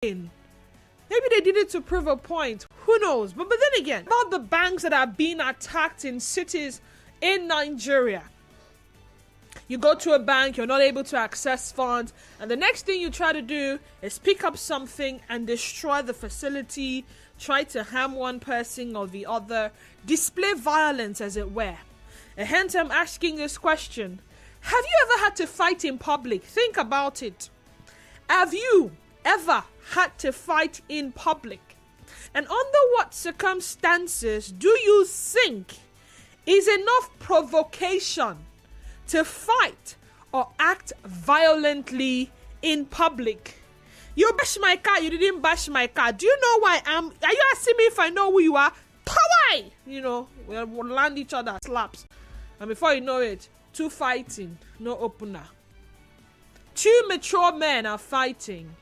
Maybe they did it to prove a point. Who knows? But then again, about the banks that are being attacked in cities in Nigeria. You go to a bank, you're not able to access funds, and the next thing you try to do is pick up something and destroy the facility, try to harm one person or the other, display violence as it were. And hence I'm asking this question. Have you ever had to fight in public? Think about it. Have you ever had to fight in public? And under what circumstances do you think is enough provocation to fight or act violently in public? You bash my car, you didn't bash my car. Do you know why I am? Are you asking me if I know who you are? Why? We'll land each other slaps. And before you know it, two fighting, no opener. Two mature men are fighting.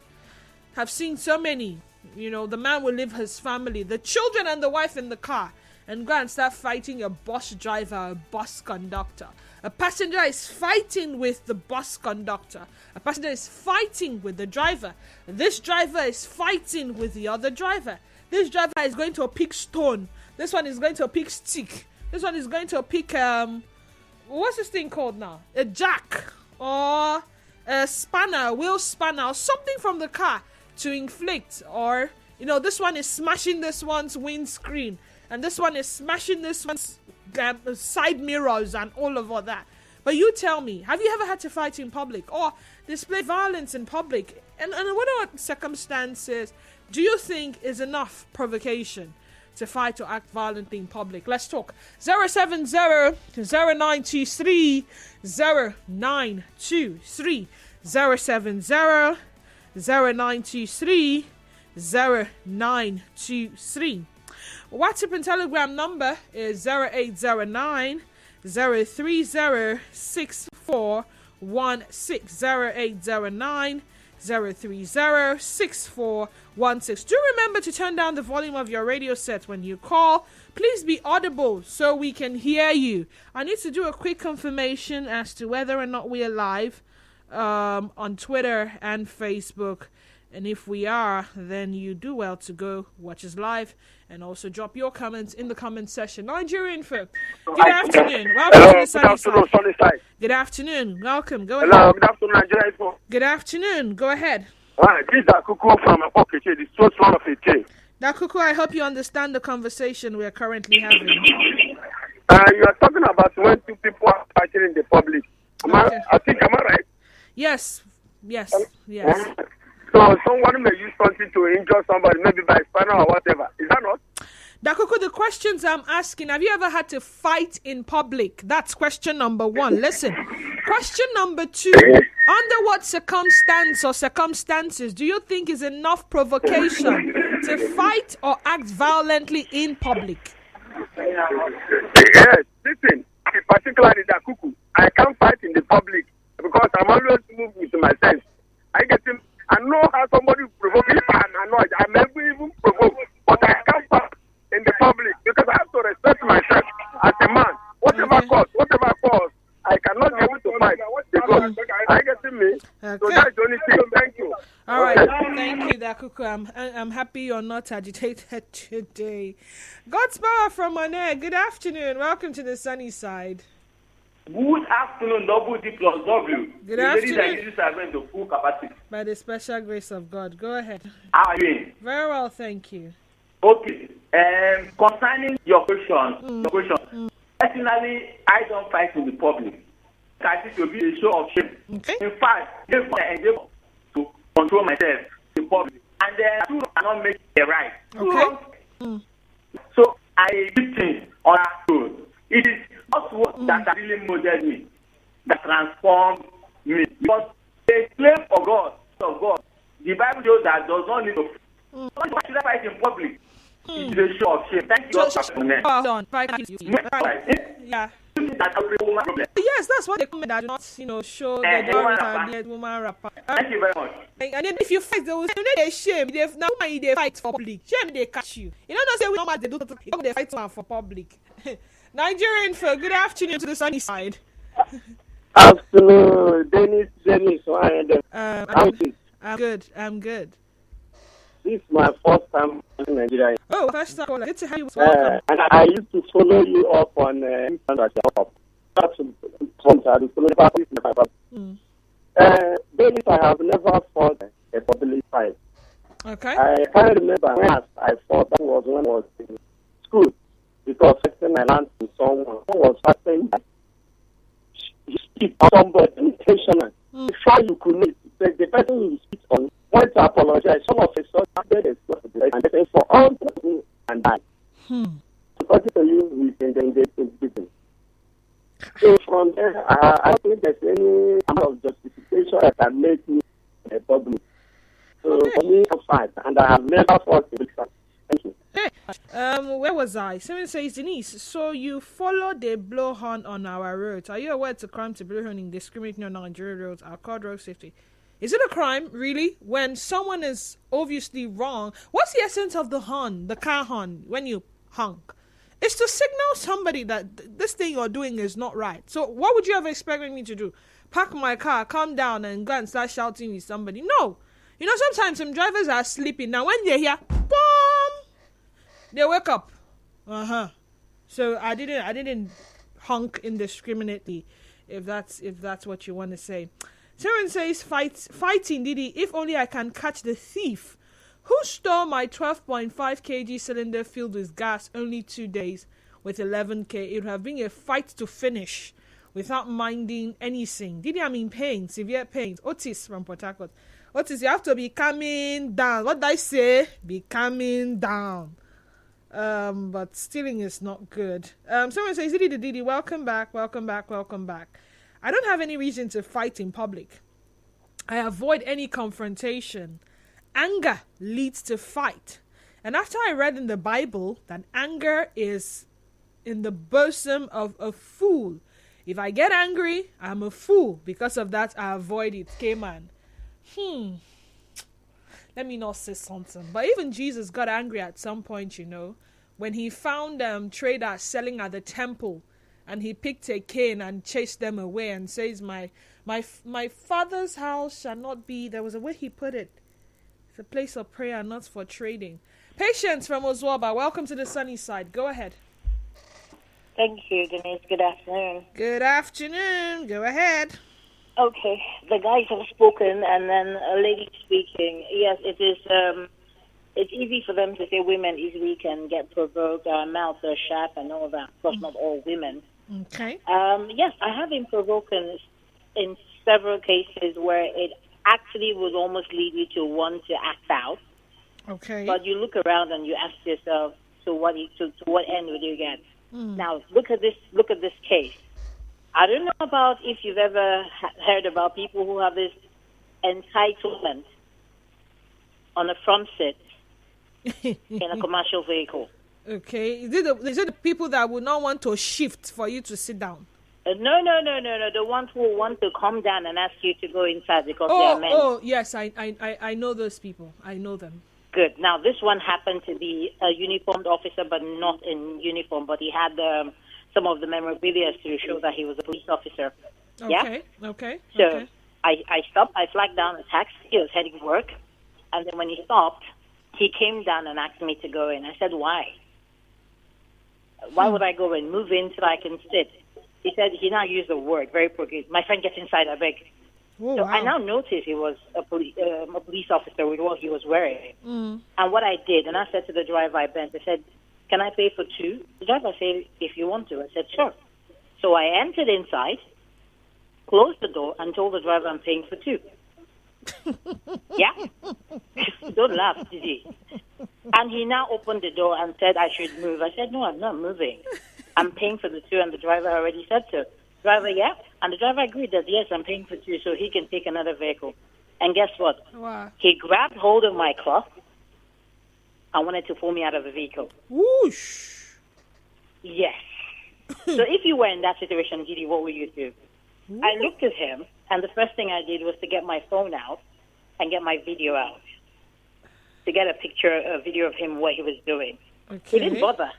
Have seen so many. The man will leave his family, the children and the wife in the car, and go and start fighting a bus driver, a bus conductor. A passenger is fighting with the bus conductor. A passenger is fighting with the driver. This driver is fighting with the other driver. This driver is going to pick stone. This one is going to pick stick. This one is going to pick, what's this thing called now? A jack or a spanner, wheel spanner, or something from the car to inflict. Or, this one is smashing this one's windscreen. And this one is smashing this one's side mirrors and all of that. But you tell me, have you ever had to fight in public or display violence in public? And what circumstances do you think is enough provocation to fight or act violently in public? Let's talk. 070-0923-0923. 070-0923-0923. WhatsApp and Telegram number is 0809 030 6416. 0809 030 6416. Do remember to turn down the volume of your radio set when you call. Please be audible so we can hear you. I need to do a quick confirmation as to whether or not we are live on Twitter and Facebook. And if we are, then you do well to go watch us live and also drop your comments in the comment section. Nigerian folk, good afternoon. Welcome to the Sunny Side. Good afternoon. Welcome. Go ahead. Hello, good afternoon, Nigerian folk. Good afternoon. Go ahead. This is Dakuku from Apokeche, the source one of it. Dakuku, I hope you understand the conversation we are currently having. You are talking about when two people are fighting in the public. Am I right? Yes. So someone may use something to injure somebody, maybe by spinal or whatever. Is that not? Dakuku, the questions I'm asking, have you ever had to fight in public? That's question number one. Listen. Question number two, under what circumstances do you think is enough provocation to fight or act violently in public? Yes, listen, particularly Dakuku, I can't fight in the public because I'm always moved with my sense. I know how somebody provoke me and annoyed. I may even provoke, but I can't fight in the public because I have to respect myself as a man. Whatever cause, I cannot be able to fight because I get me. Okay. So that's the only thing. Thank you. All right, thank you, Dakuku. I'm happy you're not agitated today. God's power from Monet. Good afternoon. Welcome to the Sunny Side. Good afternoon, double D plus W. Good afternoon. The ladies are going to full capacity. By the special grace of God. Go ahead. How are you doing? Very well, thank you. Okay. Concerning your question, personally, I don't fight in the public. I think it will be a show of shame. Okay. In fact, I endeavor to control myself in the public. And then two cannot make it right. Okay. So I did things on that road. It is not what that really molded me, that transformed me. Because they claim for God, of God. The Bible shows that does not need to. Why should I fight in public? It is a show of shame. Thank you. Yeah. Yes, that's what they comment that do not, show the don't woman rapper. Thank you very much. And then if you fight, they will say they shame. Now they fight for public. Shame they catch you. You know not say we normal they do they fight for public. Nigerian folk, good afternoon to the Sunny Side. Afternoon, Dennis. I'm good. This is my first time in Nigeria. Oh, first time. Good to have you. Welcome. And I used to follow you up on David, I have never fought a public fight. Okay. I can't remember when I fought. That was when I was in school. Because I learned from someone who was fighting. You speak on somebody intentional. Try you could meet. The person you speak on went to apologize. Some of us and they say for all people and die. According to you, we can then get to prison. So from there, I don't think there's any amount of justification that can make me a public. So for me, I'm fine, and I have never fought a big fight. Thank you. Hey, where was I? Someone says, Denise, so you follow the blowhorn on our roads. Are you aware it's a crime to blowhorn indiscriminately on Nigerian roads? Our called road safety. Is it a crime, really, when someone is obviously wrong? What's the essence of the horn, the car horn, when you honk? It's to signal somebody that this thing you're doing is not right. So what would you ever expect me to do? Park my car, calm down, and go and start shouting with somebody? No. You know, sometimes some drivers are sleeping. Now, when they hear, boom, they wake up. So I didn't honk indiscriminately, if that's what you want to say. Someone says, fighting, Didi, if only I can catch the thief who stole my 12.5 kg cylinder filled with gas only 2 days with 11k. It would have been a fight to finish without minding anything. Didi, I'm in pain, severe pain. Otis from Port Harcourt. Otis, you have to be calming down. What did I say? Be calming down. But stealing is not good. Someone says, Didi, welcome back. I don't have any reason to fight in public. I avoid any confrontation. Anger leads to fight. And after I read in the Bible that anger is in the bosom of a fool. If I get angry, I'm a fool. Because of that, I avoid it. K-man. Let me not say something. But even Jesus got angry at some point, you know, when he found traders selling at the temple. And he picked a cane and chased them away and says, my father's house shall not be, there was a way he put it, it's a place of prayer, not for trading. Patience from Ozwaba, welcome to the sunny side. Go ahead. Thank you, Denise. Good afternoon. Good afternoon. Go ahead. Okay, the guys have spoken, and then a lady speaking. Yes, it is. It's easy for them to say women easily can get provoked, mouths are sharp, and all that. Of course, not all women. Okay. Yes, I have been provoked in several cases where it actually would almost lead you to want to act out. Okay. But you look around and you ask yourself, to what end would you get? Now, look at this case. I don't know about if you've ever heard about people who have this entitlement on a front seat in a commercial vehicle. Okay. Is it the people that would not want to shift for you to sit down? No. The ones who want to come down and ask you to go inside because they are men. Oh, yes. I know those people. I know them. Good. Now, this one happened to be a uniformed officer, but not in uniform. But he had some of the memorabilia to show that he was a police officer. Okay. Yeah? Okay. So okay. I stopped. I flagged down a taxi. He was heading to work. And then when he stopped, he came down and asked me to go in. I said, why? Why would I go in? Move in so I can sit. He said, he now used the word, very progressive. My friend, get inside, I beg. Oh, so wow. I now noticed he was a police officer with what he was wearing. And what I did, and I said to the driver I bent, I said, can I pay for two? The driver said, if you want to. I said, sure. So I entered inside, closed the door, and told the driver I'm paying for two. Yeah? Don't laugh, did he? And he now opened the door and said I should move. I said, no, I'm not moving. I'm paying for the two, and the driver already said so. Driver, yeah? And the driver agreed that, yes, I'm paying for two, so he can take another vehicle. And guess what? Wow. He grabbed hold of my cloth and wanted to pull me out of the vehicle. Whoosh. Yes. So if you were in that situation, Didi, what would you do? I looked at him, and the first thing I did was to get my phone out and get my video out to get a video of him, what he was doing. Okay. He didn't bother.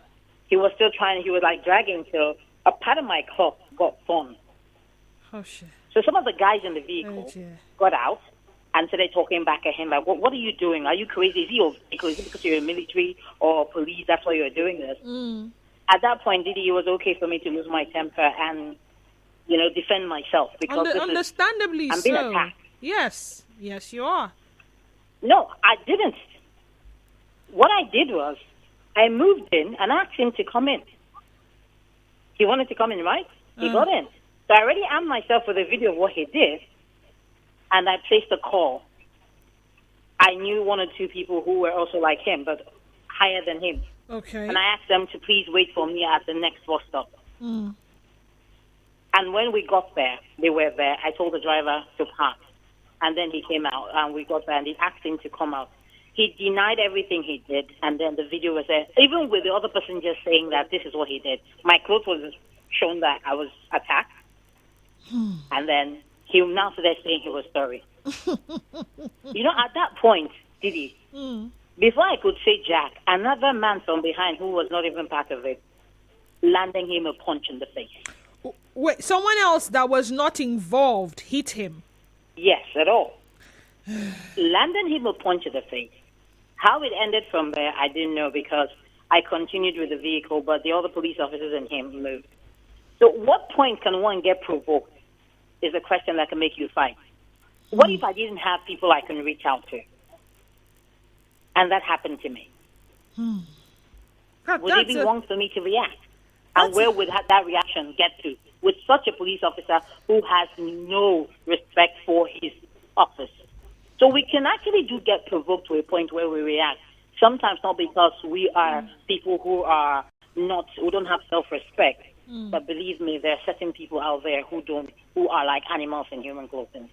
He was still trying, he was like dragging till a part of my cloth got torn. Oh, shit. So some of the guys in the vehicle got out and started talking back at him like, what are you doing? Are you crazy? Is it because you're a military or police? That's why you're doing this. At that point, it was okay for me to lose my temper and, defend myself because understandably I'm being so. attacked. Yes, you are. No, I didn't. What I did was I moved in and asked him to come in. He wanted to come in, right? He got in. So I already armed myself with a video of what he did, and I placed a call. I knew one or two people who were also like him, but higher than him. Okay. And I asked them to please wait for me at the next bus stop. And when we got there, they were there. I told the driver to park. And then he came out, and we got there, and he asked him to come out. He denied everything he did, and then the video was there. Even with the other person just saying that this is what he did, my clothes was shown that I was attacked. And then he now started saying he was sorry. At that point, Didi, before I could say Jack, another man from behind who was not even part of it, landing him a punch in the face. Wait, someone else that was not involved hit him? Yes, at all. Landing him a punch in the face. How it ended from there, I didn't know because I continued with the vehicle, but the other police officers and him moved. So what point can one get provoked is a question that can make you fight. What if I didn't have people I can reach out to? And that happened to me. Would it be wrong for me to react? And where would that reaction get to? With such a police officer who has no respect for his office. So we can actually get provoked to a point where we react. Sometimes not because we are people who don't have self-respect. But believe me, there are certain people out there who are like animals in human clothing.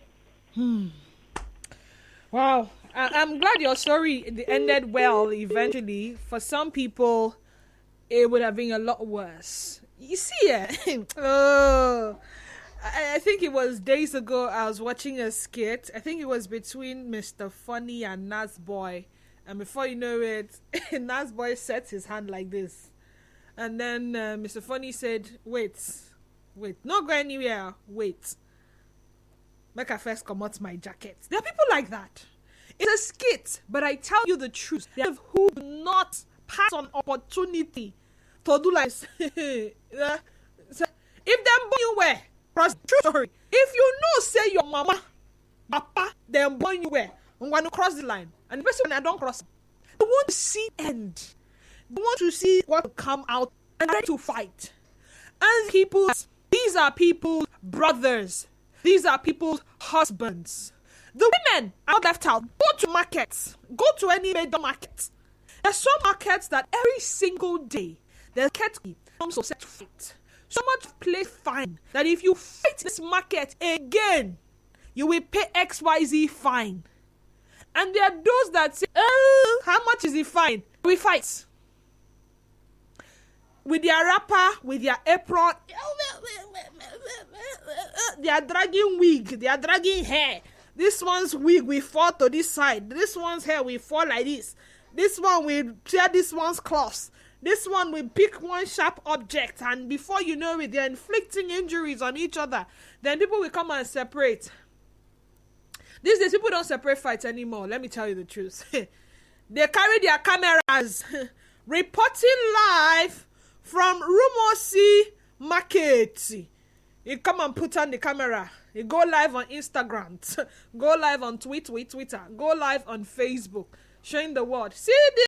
Wow. I'm glad your story ended well eventually. For some people, it would have been a lot worse. You see, I think it was days ago I was watching a skit. I think it was between Mr. Funny and Nas Boy. And before you know it, Nas Boy sets his hand like this. And then Mr. Funny said, wait, not go anywhere, wait. Make I first come out my jacket. There are people like that. It's a skit, but I tell you the truth. They have who do not pass on opportunity to do like if them born you where cross true story. If you know say your mama, papa, them born you where I'm going to cross the line, and the person when I don't cross, they want to see end. They want to see what will come out and ready to fight. And these are people's brothers. These are people's husbands. The women are left out. Go to markets. Go to any major market. There's some markets that every single day there's comes to set fight. So much place fine that if you fight this market again, you will pay XYZ fine. And there are those that say, oh, how much is the fine? We fight. With their wrapper, with their apron, they are dragging wig, they are dragging hair. This one's wig will fall to this side. This one's hair will fall like this. This one will tear this one's cloth. This one will pick one sharp object, and before you know it, they're inflicting injuries on each other. Then people will come and separate. These days, people don't separate fights anymore. Let me tell you the truth. They carry their cameras, reporting live from Rumosi Market. You come and put on the camera. You go live on Instagram. Go live on Twitter. Go live on Facebook. Showing the world. See this.